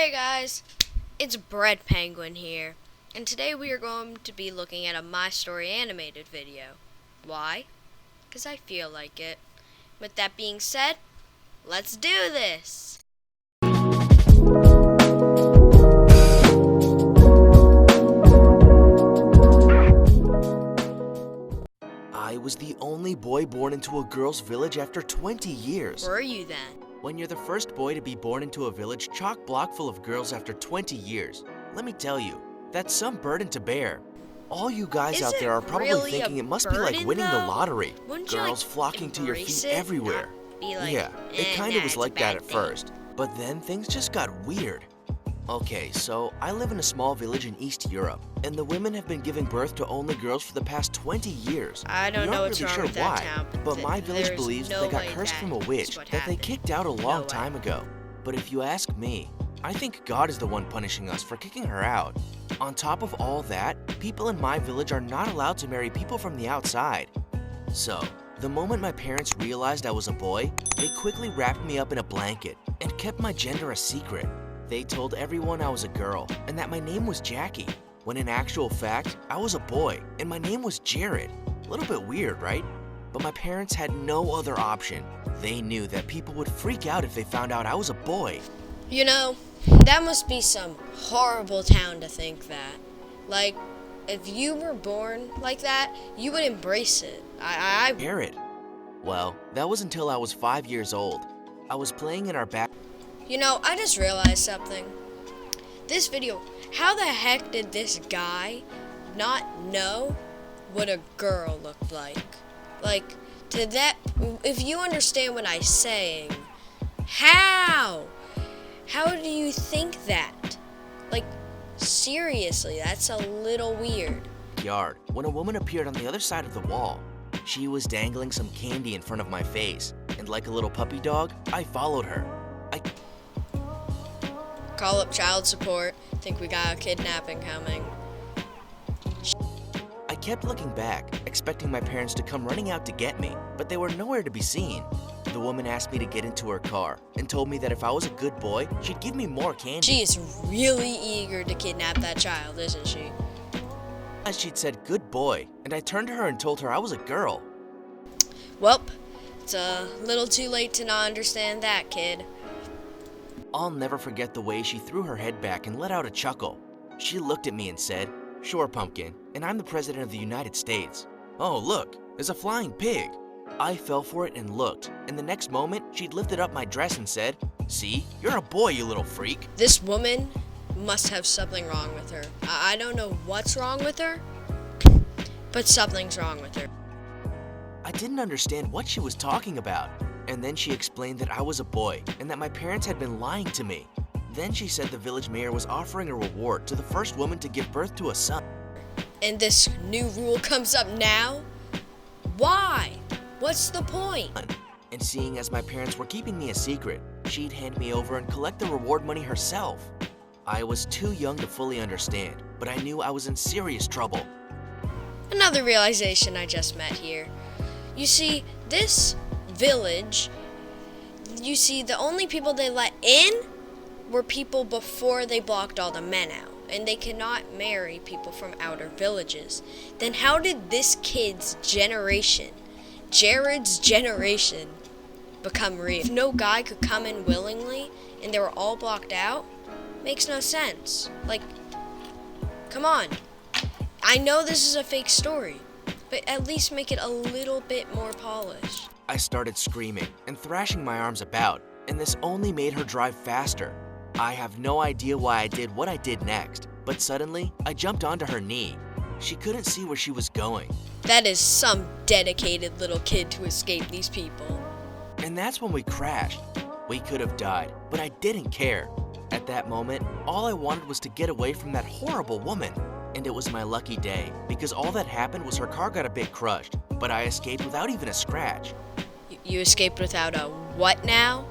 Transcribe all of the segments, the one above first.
Hey guys, it's Bread Penguin here, and today we are going to be looking at a My Story animated video. Why? Because I feel like it. With that being said, let's do this! I was the only boy born into a girl's village after 20 years. Were you then? When you're the first boy to be born into a village chock-block full of girls after 20 years, let me tell you, that's some burden to bear. All you guys out there are probably really thinking a it must be like burden, winning the though? lottery. Wouldn't you, Girls flocking to your embrace feet it, everywhere. not be like, Yeah, it kinda was it's a like that bad at thing. first. But then things just got weird. Okay, so I live in a small village in East Europe, and the women have been giving birth to only girls for the past 20 years. I don't We know aren't what's really wrong sure with that why, town, but my village there's believes no that they got way cursed from a that witch is what that they happened. kicked out a No long way. time ago. But if you ask me, I think God is the one punishing us for kicking her out. On top of all that, people in my village are not allowed to marry people from the outside. So, the moment my parents realized I was a boy, they quickly wrapped me up in a blanket and kept my gender a secret. They told everyone I was a girl and that my name was Jackie, when in actual fact, I was a boy and my name was Jared. A little bit weird, right? But my parents had no other option. They knew that people would freak out if they found out I was a boy. You know, that must be some horrible town to think that. Like, if you were born like that, you would embrace it. Jared. Well, that was until I was 5 years old. I was playing in our back. You know, I just realized something. This video, how the heck did this guy not know what a girl looked like? Like, to that, if you understand what I'm saying, how? How do you think that? Like, seriously, that's a little weird. Yard when a woman appeared on the other side of the wall. She was dangling some candy in front of my face, and like a little puppy dog, I followed her. Call up child support. Think we got a kidnapping coming. I kept looking back, expecting my parents to come running out to get me, but they were nowhere to be seen. The woman asked me to get into her car and told me that if I was a good boy, she'd give me more candy. She is really eager to kidnap that child, isn't she? As she'd said, good boy, and I turned to her and told her I was a girl. Welp, it's a little too late to not understand that, kid. I'll never forget the way she threw her head back and let out a chuckle. She looked at me and said, "Sure, Pumpkin, and I'm the President of the United States. Oh, look, there's a flying pig." I fell for it and looked, and the next moment, she'd lifted up my dress and said, "See, you're a boy, you little freak." This woman must have something wrong with her. I don't know what's wrong with her, but something's wrong with her. I didn't understand what she was talking about, and then she explained that I was a boy and that my parents had been lying to me. Then she said the village mayor was offering a reward to the first woman to give birth to a son. And this new rule comes up now? Why? What's the point? And seeing as my parents were keeping me a secret, she'd hand me over and collect the reward money herself. I was too young to fully understand, but I knew I was in serious trouble. Another realization I just met here. You see, this village, the only people they let in were people before they blocked all the men out. And they cannot marry people from outer villages. Then how did this kid's generation, Jared's generation, become real? If no guy could come in willingly and they were all blocked out, makes no sense. Like, come on. I know this is a fake story, but at least make it a little bit more polished. I started screaming and thrashing my arms about, and this only made her drive faster. I have no idea why I did what I did next, but suddenly, I jumped onto her knee. She couldn't see where she was going. That is some dedicated little kid to escape these people. And that's when we crashed. We could have died, but I didn't care. At that moment, all I wanted was to get away from that horrible woman. And it was my lucky day, because all that happened was her car got a bit crushed, but I escaped without even a scratch. You escaped without a what now?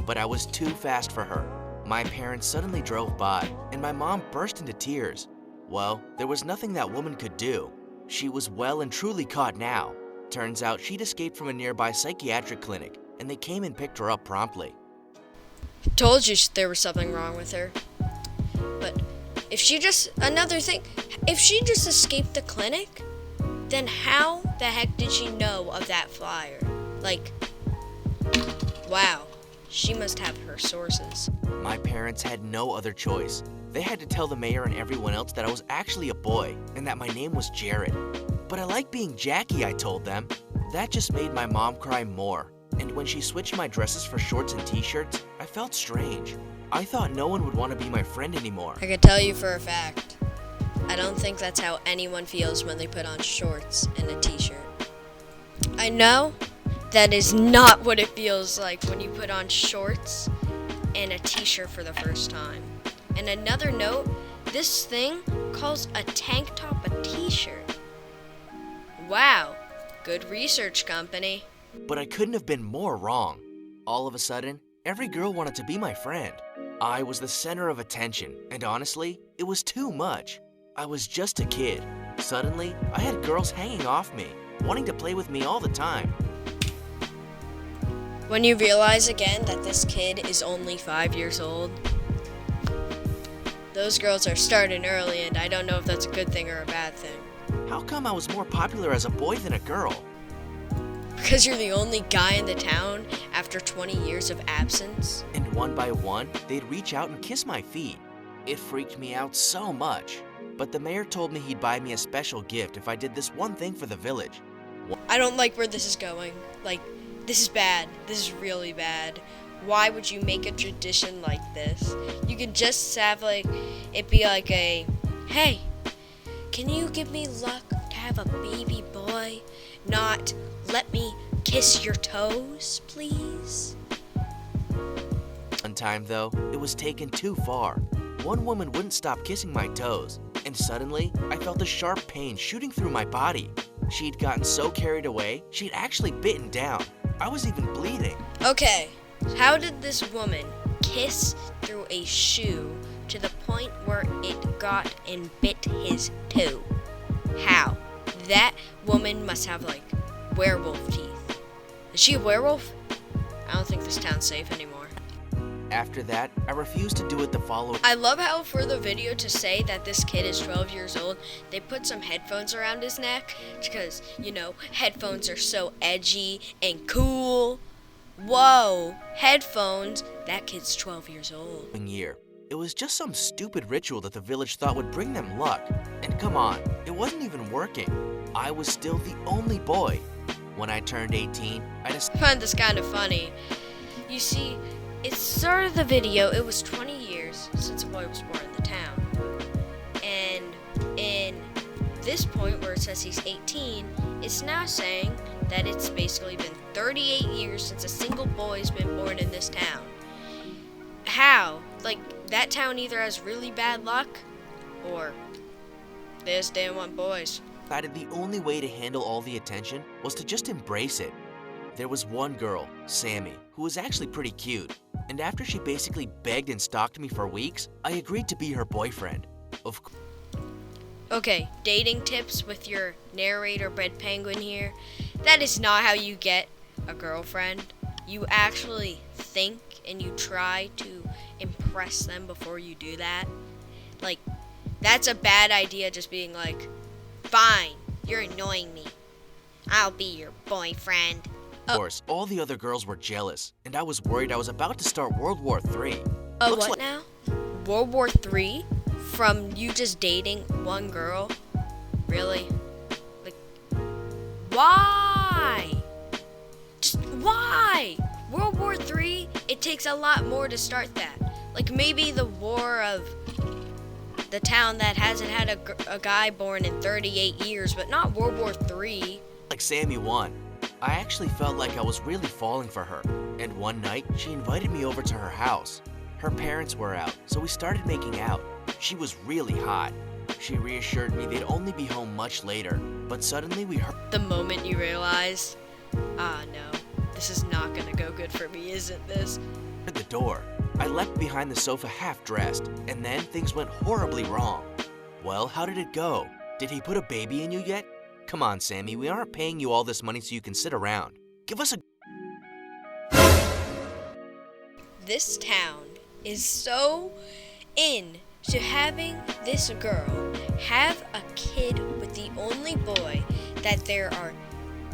But I was too fast for her. My parents suddenly drove by, and my mom burst into tears. Well, there was nothing that woman could do. She was well and truly caught now. Turns out she'd escaped from a nearby psychiatric clinic, and they came and picked her up promptly. Told you there was something wrong with her. But if she just, another thing, if she just escaped the clinic, then how the heck did she know of that flyer? Like, wow, she must have her sources. My parents had no other choice. They had to tell the mayor and everyone else that I was actually a boy and that my name was Jared. But I like being Jackie, I told them. That just made my mom cry more. And when she switched my dresses for shorts and t-shirts, I felt strange. I thought no one would want to be my friend anymore. I can tell you for a fact, I don't think that's how anyone feels when they put on shorts and a t-shirt. I know that is not what it feels like when you put on shorts and a t-shirt for the first time. And another note, this thing calls a tank top a t-shirt. Wow, good research, company. But I couldn't have been more wrong. All of a sudden, every girl wanted to be my friend. I was the center of attention, and honestly, it was too much. I was just a kid. Suddenly, I had girls hanging off me, wanting to play with me all the time. When you realize again that this kid is only 5 years old, those girls are starting early, and I don't know if that's a good thing or a bad thing. How come I was more popular as a boy than a girl? Because you're the only guy in the town after 20 years of absence. And one by one, they'd reach out and kiss my feet. It freaked me out so much. But the mayor told me he'd buy me a special gift if I did this one thing for the village. I don't like where this is going. Like, this is bad. This is really bad. Why would you make a tradition like this? You could just have, like, it be like a, hey, can you give me luck to have a baby boy? Not, let me kiss your toes, please? One time, though, it was taken too far. One woman wouldn't stop kissing my toes, and suddenly, I felt a sharp pain shooting through my body. She'd gotten so carried away, she'd actually bitten down. I was even bleeding. Okay, how did this woman kiss through a shoe to the point where it got and bit his toe? How? That woman must have, like, werewolf teeth. Is she a werewolf? I don't think this town's safe anymore. After that, I refused to do it the following. I love how for the video to say that this kid is 12 years old, they put some headphones around his neck because, you know, headphones are so edgy and cool. Whoa, headphones? That kid's 12 years old. Year. It was just some stupid ritual that the village thought would bring them luck. And come on, it wasn't even working. I was still the only boy. When I turned 18, I I find this kind of funny. You see, it started the video, it was 20 years since a boy was born in the town. And in this point where it says he's 18, it's now saying that it's basically been 38 years since a single boy's been born in this town. How? Like, that town either has really bad luck, or they just didn't want boys. decided the only way to handle all the attention was to just embrace it. There was one girl, Sammy, who was actually pretty cute, and after she basically begged and stalked me for weeks, I agreed to be her boyfriend. Of course. Okay, dating tips with your narrator Bread Penguin here. That is not how you get a girlfriend. You actually think and you try to impress them before you do that. Like, that's a bad idea, just being like, fine, you're annoying me. I'll be your boyfriend. Of course, all the other girls were jealous, and I was worried I was about to start World War III. What now? World War III? From you just dating one girl? Really? Like, why? Just why? World War III? It takes a lot more to start that. Like maybe the war of the town that hasn't had a guy born in 38 years, but not World War III. Like Sammy won. I actually felt like I was really falling for her, and one night she invited me over to her house. Her parents were out, so we started making out. She was really hot. She reassured me they'd only be home much later, but suddenly we heard The moment you realize, no, this is not gonna go good for me, isn't this? the door. I leapt behind the sofa half-dressed, and then things went horribly wrong. Well, how did it go? Did he put a baby in you yet? Come on, Sammy, we aren't paying you all this money so you can sit around. Give us a... this town is so into having this girl have a kid with the only boy that there are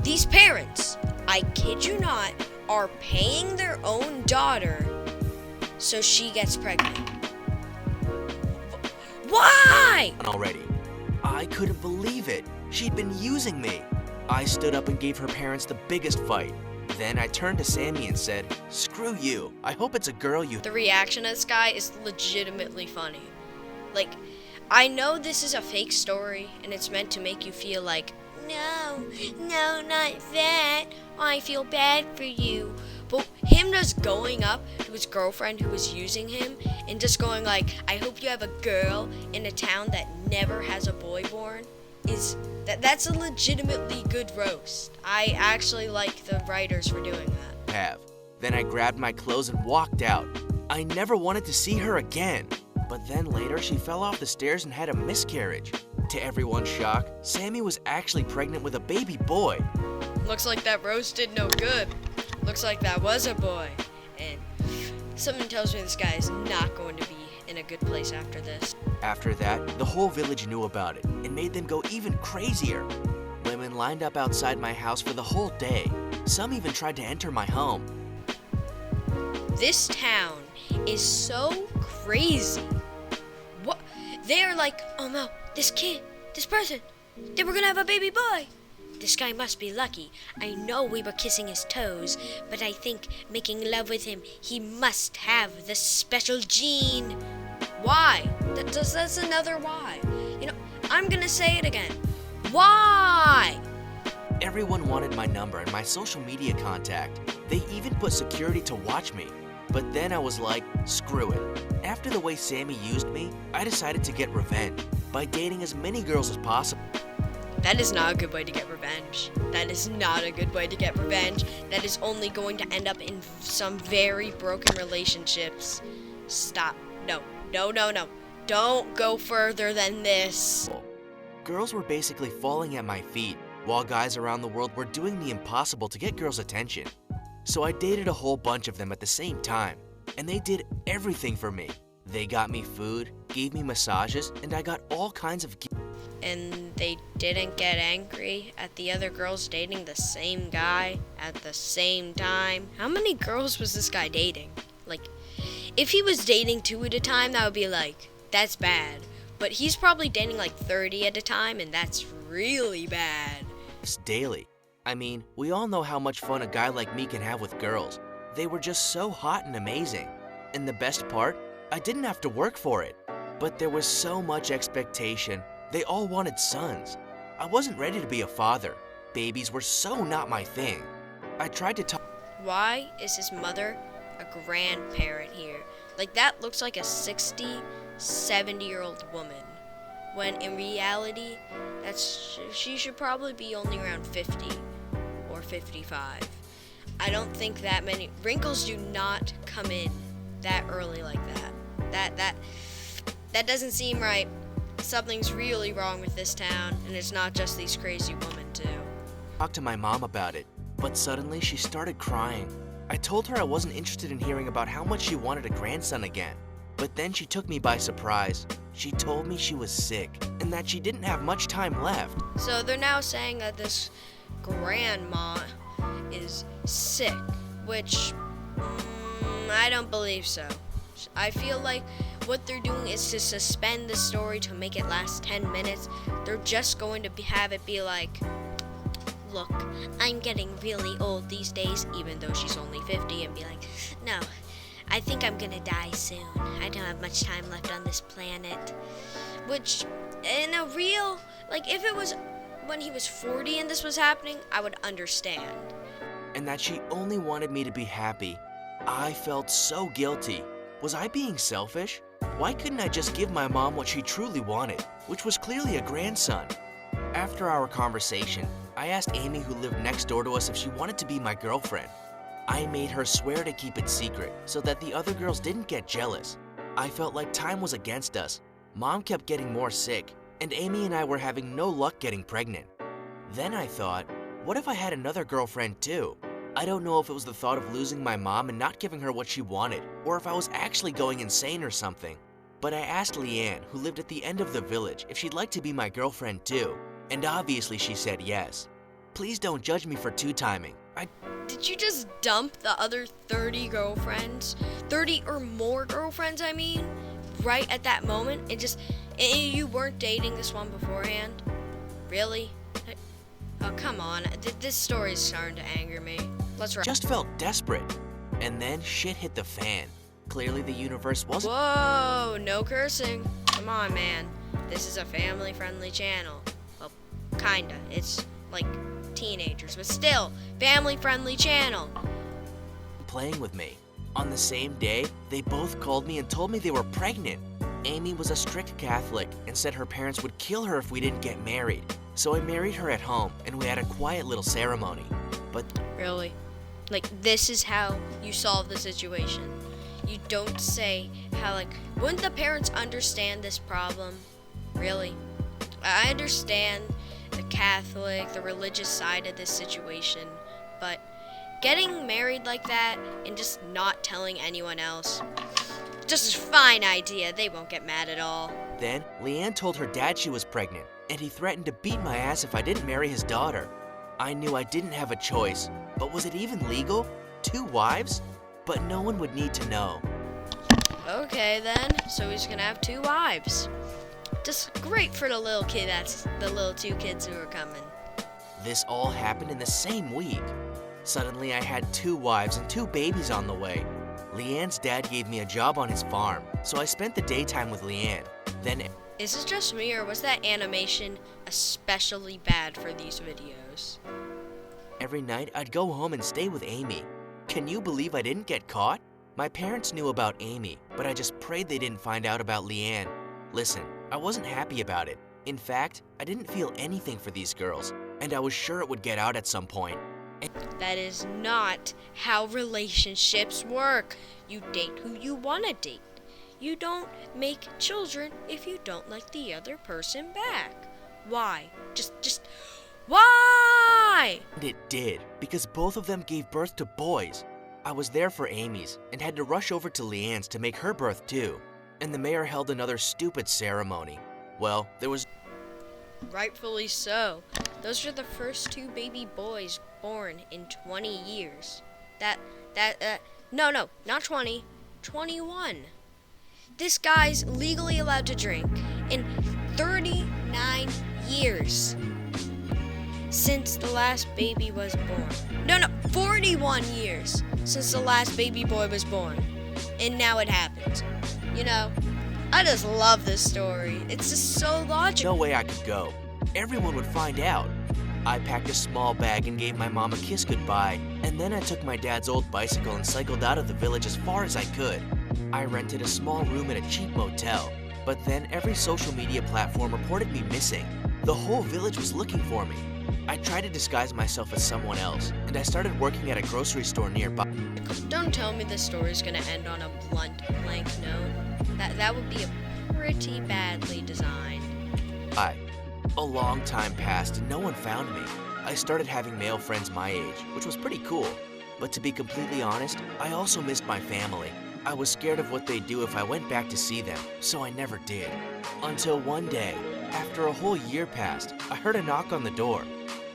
these parents, I kid you not, are paying their own daughter so she gets pregnant. Why? Already. I couldn't believe it. She'd been using me. I stood up and gave her parents the biggest fight. Then I turned to Sammy and said, "Screw you. I hope it's a girl you..." The reaction of this guy is legitimately funny. Like, I know this is a fake story and it's meant to make you feel like, no, not that. I feel bad for you. But him just going up to his girlfriend who was using him and just going like, I hope you have a girl in a town that never has a boy born, that's a legitimately good roast. I actually like the writers for doing that. Have. Then I grabbed my clothes and walked out. I never wanted to see her again. But then later she fell off the stairs and had a miscarriage. To everyone's shock, Sammy was actually pregnant with a baby boy. Looks like that roast did no good. Looks like that was a boy. And something tells me this guy is not going to be in a good place after this. After that, the whole village knew about it and made them go even crazier. Women lined up outside my house for the whole day. Some even tried to enter my home. This town is so crazy. What? They're like, oh no, this kid, this person, they were gonna have a baby boy. This guy must be lucky. I know we were kissing his toes, but I think making love with him, he must have the special gene. Why? That's another why. You know, I'm gonna say it again. Why? Everyone wanted my number and my social media contact. They even put security to watch me. But then I was like, screw it. After the way Sammy used me, I decided to get revenge by dating as many girls as possible. That is not a good way to get revenge. That is not a good way to get revenge. That is only going to end up in some very broken relationships. Stop. No. Don't go further than this. Girls were basically falling at my feet, while guys around the world were doing the impossible to get girls' attention. So I dated a whole bunch of them at the same time, and they did everything for me. They got me food, gave me massages, and I got all kinds of gifts. And they didn't get angry at the other girls dating the same guy at the same time. How many girls was this guy dating? Like, if he was dating 2 at a time, that would be like, that's bad. But he's probably dating like 30 at a time, and that's really bad. Daily. I mean, we all know how much fun a guy like me can have with girls. They were just so hot and amazing. And the best part, I didn't have to work for it. But there was so much expectation. They all wanted sons. I wasn't ready to be a father. Babies were so not my thing. I tried to talk. Why is his mother a grandparent here? Like, that looks like a 60, 70-year-old woman. When in reality, she should probably be only around 50 or 55. I don't think that many wrinkles do not come in that early like that. That doesn't seem right. Something's really wrong with this town, and it's not just these crazy women too. Talk to my mom about it, but suddenly she started crying. I told her I wasn't interested in hearing about how much she wanted a grandson again. But then she took me by surprise. She told me she was sick and that she didn't have much time left. So they're now saying that this grandma is sick, which I don't believe so. I feel like what they're doing is to suspend the story to make it last 10 minutes. They're just going to have it be like, look, I'm getting really old these days, even though she's only 50, and be like, no, I think I'm gonna die soon. I don't have much time left on this planet. Which, in a real, like, if it was when he was 40 and this was happening, I would understand. And that she only wanted me to be happy. I felt so guilty. Was I being selfish? Why couldn't I just give my mom what she truly wanted, which was clearly a grandson? After our conversation, I asked Amy, who lived next door to us, if she wanted to be my girlfriend. I made her swear to keep it secret so that the other girls didn't get jealous. I felt like time was against us. Mom kept getting more sick, and Amy and I were having no luck getting pregnant. Then I thought, what if I had another girlfriend too? I don't know if it was the thought of losing my mom and not giving her what she wanted, or if I was actually going insane or something. But I asked Leanne, who lived at the end of the village, if she'd like to be my girlfriend too, and obviously she said yes. Please don't judge me for two-timing. Did you just dump the other 30 girlfriends? 30 or more girlfriends, I mean? Right at that moment? And you weren't dating this one beforehand? Really? Oh, come on. This story's starting to anger me. Let's wrap. Just felt desperate. And then shit hit the fan. Clearly the universe wasn't— Whoa, no cursing. Come on, man. This is a family-friendly channel. Well, kinda. It's like teenagers, but still, family-friendly channel. playing with me. On the same day, they both called me and told me they were pregnant. Amy was a strict Catholic and said her parents would kill her if we didn't get married. So I married her at home and we had a quiet little ceremony. But Really? Like, this is how you solve the situation. You don't say how, like, wouldn't the parents understand this problem? Really? I understand the Catholic, the religious side of this situation, but getting married like that and just not telling anyone else, just a fine idea. They won't get mad at all. then Leanne told her dad she was pregnant, and he threatened to beat my ass if I didn't marry his daughter. I knew I didn't have a choice, but was it even legal? 2 wives? But no one would need to know. Okay then, so he's gonna have 2 wives. Just great for the little kid, that's the little 2 kids who are coming. This all happened in the same week. Suddenly I had 2 wives and 2 babies on the way. Leanne's dad gave me a job on his farm, so I spent the daytime with Leanne. Then Is it just me, or was that animation especially bad for these videos? every night I'd go home and stay with Amy. Can you believe I didn't get caught? My parents knew about Amy, but I just prayed they didn't find out about Leanne. Listen, I wasn't happy about it. In fact, I didn't feel anything for these girls, and I was sure it would get out at some point. That is not how relationships work. You date who you want to date. You don't make children if you don't like the other person back. Why? Just why? And it did, because both of them gave birth to boys. I was there for Amy's and had to rush over to Leanne's to make her birth too. And the mayor held another stupid ceremony. Well, there was— Rightfully so. Those are the first 2 baby boys born in 20 years. No, not 20, 21. This guy's legally allowed to drink in 39 years since the last baby was born. No, 41 years since the last baby boy was born. And now it happens. You know, I just love this story. It's just so logical. no way I could go. Everyone would find out. I packed a small bag and gave my mom a kiss goodbye, and then I took my dad's old bicycle and cycled out of the village as far as I could. I rented a small room at a cheap motel, but then every social media platform reported me missing. The whole village was looking for me. I tried to disguise myself as someone else, and I started working at a grocery store nearby. Don't tell me the story's gonna end on a blunt, blank note. That would be a pretty badly designed. A long time passed and no one found me. I started having male friends my age, which was pretty cool. But to be completely honest, I also missed my family. I was scared of what they'd do if I went back to see them, so I never did. Until one day, after a whole year passed, I heard a knock on the door.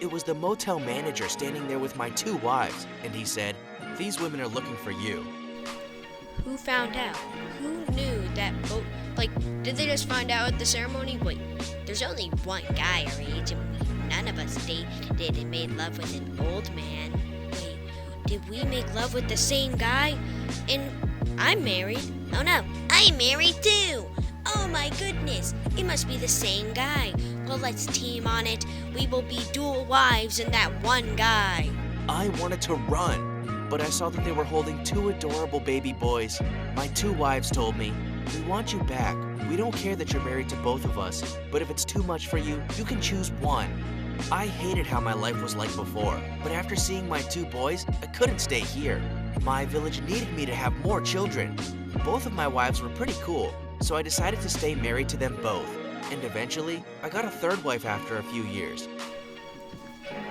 It was the motel manager standing there with my 2 wives, and he said, "These women are looking for you." Who found out? Who knew that both? Like, did they just find out at the ceremony? Wait, there's only one guy our age, and none of us dated and made love with an old man. Wait, did we make love with the same guy? And I'm married. Oh no, I'm married too. Oh my goodness, it must be the same guy. Well, let's team on it. We will be dual wives and that one guy. I wanted to run, but I saw that they were holding 2 adorable baby boys. My 2 wives told me, "We want you back. We don't care that you're married to both of us, but if it's too much for you, you can choose one." I hated how my life was like before, but after seeing my 2 boys, I couldn't stay here. My village needed me to have more children. Both of my wives were pretty cool, so I decided to stay married to them both. And eventually, I got a 3rd wife after a few years.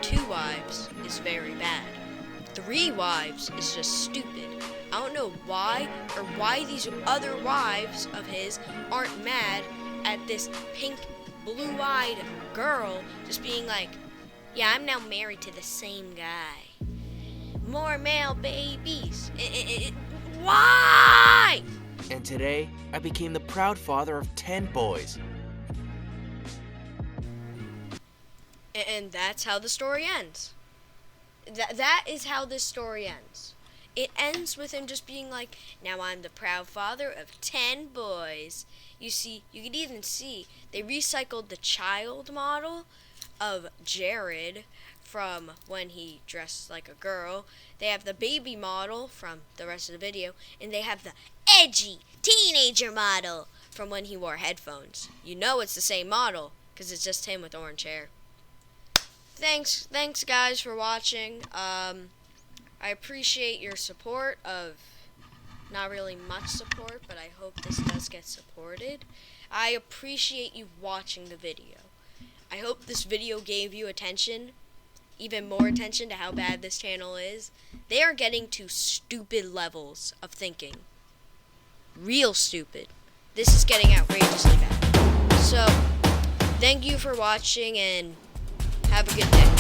2 wives is very bad. 3 wives is just stupid. I don't know why or why these other wives of his aren't mad at this pink, blue-eyed girl just being like, yeah, I'm now married to the same guy. More male babies. Why? And today, I became the proud father of 10 boys. And that's how the story ends. That is how this story ends. It ends with him just being like, now I'm the proud father of 10 boys. You see, you could even see they recycled the child model of Jared from when he dressed like a girl. They have the baby model from the rest of the video, and they have the edgy teenager model from when he wore headphones. You know it's the same model because it's just him with orange hair. Thanks guys for watching. I appreciate your support of not really much support, but I hope this does get supported. I appreciate you watching the video. I hope this video gave you attention, even more attention to how bad this channel is. They are getting to stupid levels of thinking. Real stupid. This is getting outrageously bad. So, thank you for watching and have a good day.